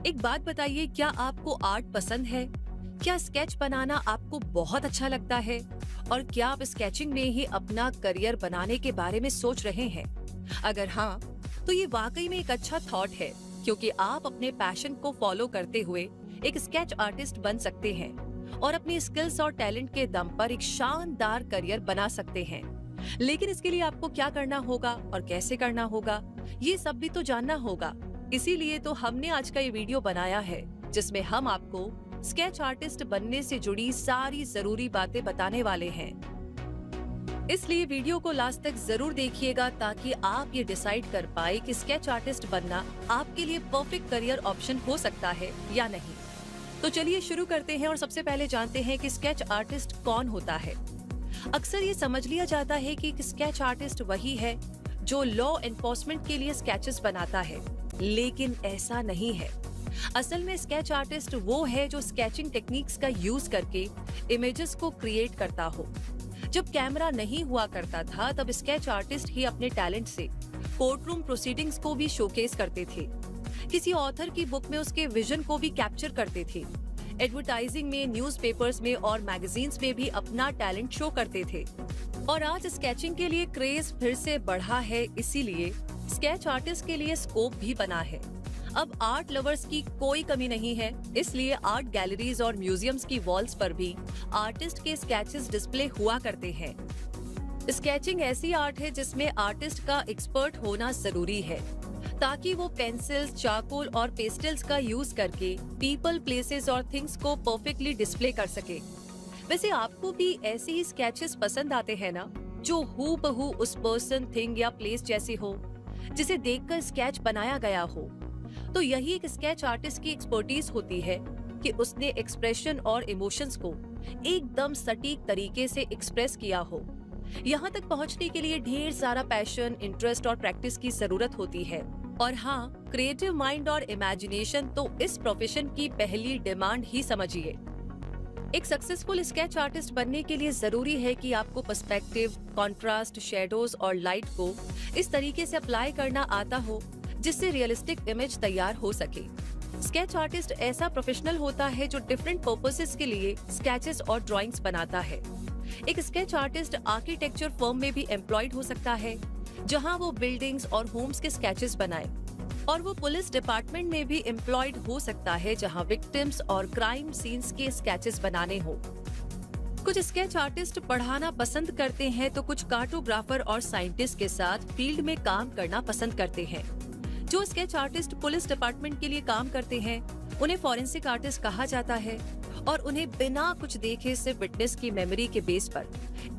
एक बात बताइए, क्या आपको आर्ट पसंद है? क्या स्केच बनाना आपको बहुत अच्छा लगता है? और क्या आप स्केचिंग में ही अपना करियर बनाने के बारे में सोच रहे हैं? अगर हाँ, तो ये वाकई में एक अच्छा थॉट है, क्योंकि आप अपने पैशन को फॉलो करते हुए एक स्केच आर्टिस्ट बन सकते हैं और अपनी स्किल्स और टैलेंट के दम पर एक शानदार करियर बना सकते हैं। लेकिन इसके लिए आपको क्या करना होगा और कैसे करना होगा, ये सब भी तो जानना होगा। इसीलिए तो हमने आज का ये वीडियो बनाया है, जिसमें हम आपको स्केच आर्टिस्ट बनने से जुड़ी सारी जरूरी बातें बताने वाले हैं। इसलिए वीडियो को लास्ट तक जरूर देखिएगा, ताकि आप ये डिसाइड कर पाए कि स्केच आर्टिस्ट बनना आपके लिए परफेक्ट करियर ऑप्शन हो सकता है या नहीं। तो चलिए शुरू करते हैं और सबसे पहले जानते हैं कि स्केच आर्टिस्ट कौन होता है। अक्सर ये समझ लिया जाता है कि स्केच आर्टिस्ट वही है जो लॉ एनफोर्समेंट के लिए स्केचेस बनाता है, लेकिन ऐसा नहीं है। असल में स्केच आर्टिस्ट वो है जो स्केचिंग टेक्निक्स का यूज करके इमेजेस को क्रिएट करता हो। जब कैमरा नहीं हुआ करता था, तब स्केच आर्टिस्ट ही अपने टैलेंट से कोर्टरूम प्रोसीडिंग्स को भी शोकेस करते थे। किसी ऑथर की बुक में उसके विजन को भी कैप्चर करते थे। एडवर्टाइजिंग में, न्यूज़पेपर्स में और मैगजीन्स में भी अपना टैलेंट शो करते थे। और आज स्केचिंग के लिए क्रेज फिर से बढ़ा है, इसीलिए स्केच आर्टिस्ट के लिए स्कोप भी बना है। अब आर्ट लवर्स की कोई कमी नहीं है, इसलिए आर्ट गैलरीज और म्यूजियम्स की वॉल्स पर भी आर्टिस्ट के स्केचेस डिस्प्ले हुआ करते हैं। स्केचिंग ऐसी आर्ट है जिसमें आर्टिस्ट का एक्सपर्ट होना जरूरी है, ताकि वो पेंसिल्स, चारकोल और पेस्टल्स का यूज करके पीपल, प्लेसेस और थिंग्स को परफेक्टली डिस्प्ले कर सके। वैसे आपको भी ऐसे ही स्केचेस पसंद आते हैं ना, जो हूबहू उस पर्सन, थिंग या प्लेस जैसे हो, जिसे देखकर स्केच बनाया गया हो। तो यही एक स्केच आर्टिस्ट की एक्सपर्टीज होती है कि उसने एक्सप्रेशन और इमोशंस को एकदम सटीक तरीके से एक्सप्रेस किया हो। यहाँ तक पहुँचने के लिए ढेर सारा पैशन, इंटरेस्ट और प्रैक्टिस की जरूरत होती है। और हाँ, क्रिएटिव माइंड और इमेजिनेशन तो इस प्रोफेशन की पहली डिमांड ही समझिए। एक सक्सेसफुल स्केच आर्टिस्ट बनने के लिए जरूरी है कि आपको पर्सपेक्टिव, कॉन्ट्रास्ट, शेडोज और लाइट को इस तरीके से अप्लाई करना आता हो जिससे रियलिस्टिक इमेज तैयार हो सके। स्केच आर्टिस्ट ऐसा प्रोफेशनल होता है जो डिफरेंट पर्पसेस के लिए स्केचेस और ड्राइंग्स बनाता है। एक स्केच आर्टिस्ट आर्किटेक्चर फर्म में भी एम्प्लॉयड हो सकता है, जहां वो बिल्डिंग्स और होम्स के स्केचेस बनाए। और वो पुलिस डिपार्टमेंट में भी एम्प्लॉयड हो सकता है, जहां विक्टिम्स और क्राइम सीन्स के स्केचेस बनाने हो। कुछ स्केच आर्टिस्ट पढ़ाना पसंद करते हैं, तो कुछ कार्टोग्राफर और साइंटिस्ट के साथ फील्ड में काम करना पसंद करते हैं। जो स्केच आर्टिस्ट पुलिस डिपार्टमेंट के लिए काम करते हैं, उन्हें फॉरेंसिक आर्टिस्ट कहा जाता है, और उन्हें बिना कुछ देखे सिर्फ विटनेस की मेमोरी के बेस पर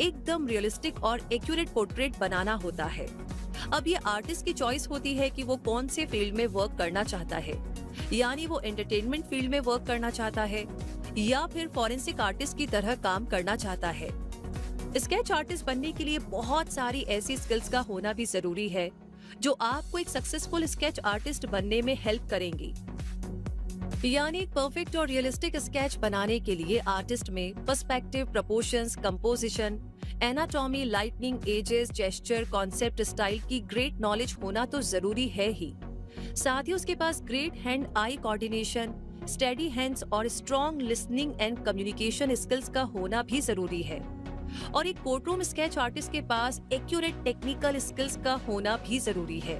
एकदम रियलिस्टिक और एक्यूरेट पोर्ट्रेट बनाना होता है। अब ये आर्टिस्ट की चॉइस होती है कि वो कौन से फील्ड में वर्क करना चाहता है, यानी वो एंटरटेनमेंट फील्ड में वर्क करना चाहता है या फिर फॉरेंसिक आर्टिस्ट की तरह काम करना चाहता है। स्केच आर्टिस्ट बनने के लिए बहुत सारी ऐसी स्किल्स का होना भी जरूरी है, जो आपको एक सक्सेसफुल स्केच आर्टिस्ट बनने में हेल्प करेंगी। यानी एक परफेक्ट और रियलिस्टिक स्केच बनाने के लिए आर्टिस्ट में perspective, proportions, composition, anatomy, lightning, edges, gesture, concept, style की ग्रेट नॉलेज होना तो जरूरी है ही। साथ ही उसके पास great hand eye coordination, steady hands और strong listening and communication skills का होना भी जरूरी है। और एक कोर्टरूम स्केच आर्टिस्ट के पास एक्यूरेट टेक्निकल स्किल्स का होना भी जरूरी है।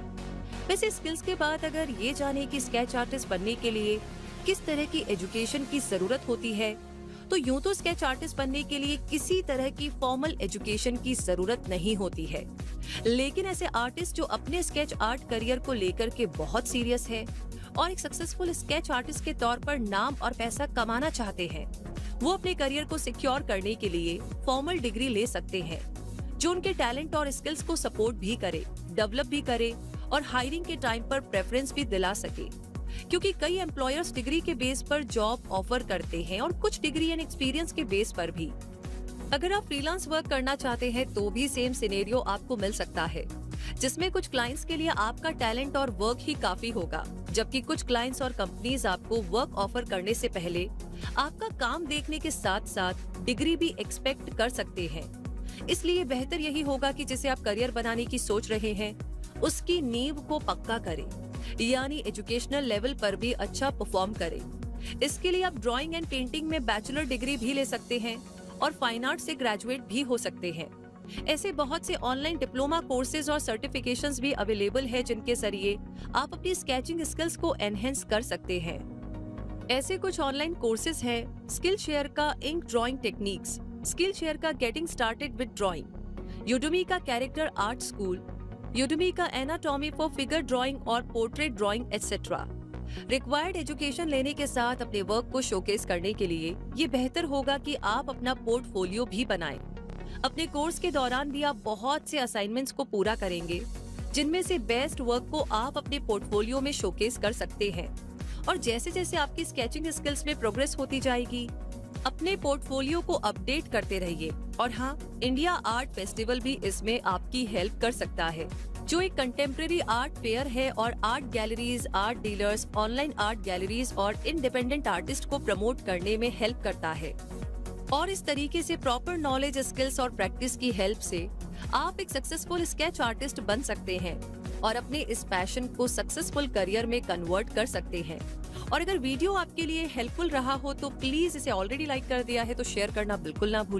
वैसे स्किल्स के बाद अगर ये जाने कि स्केच आर्टिस्ट बनने के लिए किस तरह की एजुकेशन की जरूरत होती है, तो यूं तो स्केच आर्टिस्ट बनने के लिए किसी तरह की फॉर्मल एजुकेशन की जरूरत नहीं होती है। लेकिन ऐसे आर्टिस्ट जो अपने स्केच आर्ट करियर को लेकर के बहुत सीरियस है और एक सक्सेसफुल स्केच आर्टिस्ट के तौर पर नाम और पैसा कमाना चाहते हैं, वो अपने करियर को सिक्योर करने के लिए फॉर्मल डिग्री ले सकते हैं, जो उनके टैलेंट और स्किल्स को सपोर्ट भी करे, डेवलप भी करे और हायरिंग के टाइम पर प्रेफरेंस भी दिला सके। क्योंकि कई एम्प्लॉयर्स डिग्री के बेस पर जॉब ऑफर करते हैं और कुछ डिग्री एंड एक्सपीरियंस के बेस पर भी। अगर आप फ्रीलांस वर्क करना चाहते हैं, तो भी सेम सिनेरियो आपको मिल सकता है, जिसमें कुछ क्लाइंट्स के लिए आपका टैलेंट और वर्क ही काफी होगा, जबकि कुछ क्लाइंट्स और कंपनीज आपको वर्क ऑफर करने से पहले आपका काम देखने के साथ साथ डिग्री भी एक्सपेक्ट कर सकते हैं। इसलिए बेहतर यही होगा कि जिसे आप करियर बनाने की सोच रहे हैं, उसकी नींव को पक्का करें। यानी एजुकेशनल लेवल पर भी अच्छा परफॉर्म करें। इसके लिए आप ड्राइंग एंड पेंटिंग में बैचलर डिग्री भी ले सकते हैं और फाइन आर्ट से ग्रेजुएट भी हो सकते हैं। ऐसे बहुत से ऑनलाइन डिप्लोमा कोर्सेज और सर्टिफिकेशंस भी अवेलेबल है जिनके जरिए आप अपनी स्केचिंग स्किल्स को एनहेंस कर सकते हैं। ऐसे कुछ ऑनलाइन कोर्सेज हैं स्किल शेयर का ink drawing techniques, Skillshare का getting started with drawing, Udemy का कैरेक्टर आर्ट स्कूल, यूडमी का एनाटॉमी फॉर फिगर ड्राइंग और portrait drawing etcetera. Required education लेने के साथ अपने वर्क को शोकेस करने के लिए ये बेहतर होगा कि आप अपना पोर्टफोलियो भी बनाएं। अपने कोर्स के दौरान भी आप बहुत से असाइनमेंट्स को पूरा करेंगे जिनमें से बेस्ट वर्क को आप अपने पोर्टफोलियो में शोकेस कर सकते हैं। और जैसे जैसे आपकी स्केचिंग स्किल्स में प्रोग्रेस होती जाएगी, अपने पोर्टफोलियो को अपडेट करते रहिए। और हाँ, इंडिया आर्ट फेस्टिवल भी इसमें आपकी हेल्प कर सकता है, जो एक कंटेम्प्रेरी आर्ट फेयर है और art galleries, art dealers, online art galleries और इंडिपेंडेंट आर्टिस्ट को प्रमोट करने में हेल्प करता है। और इस तरीके से प्रॉपर नॉलेज, स्किल्स और प्रैक्टिस की हेल्प से आप एक सक्सेसफुल स्केच आर्टिस्ट बन सकते हैं और अपने इस पैशन को सक्सेसफुल करियर में कन्वर्ट कर सकते हैं। और अगर वीडियो आपके लिए हेल्पफुल रहा हो तो प्लीज इसे ऑलरेडी लाइक कर दिया है तो शेयर करना बिल्कुल ना भूलें।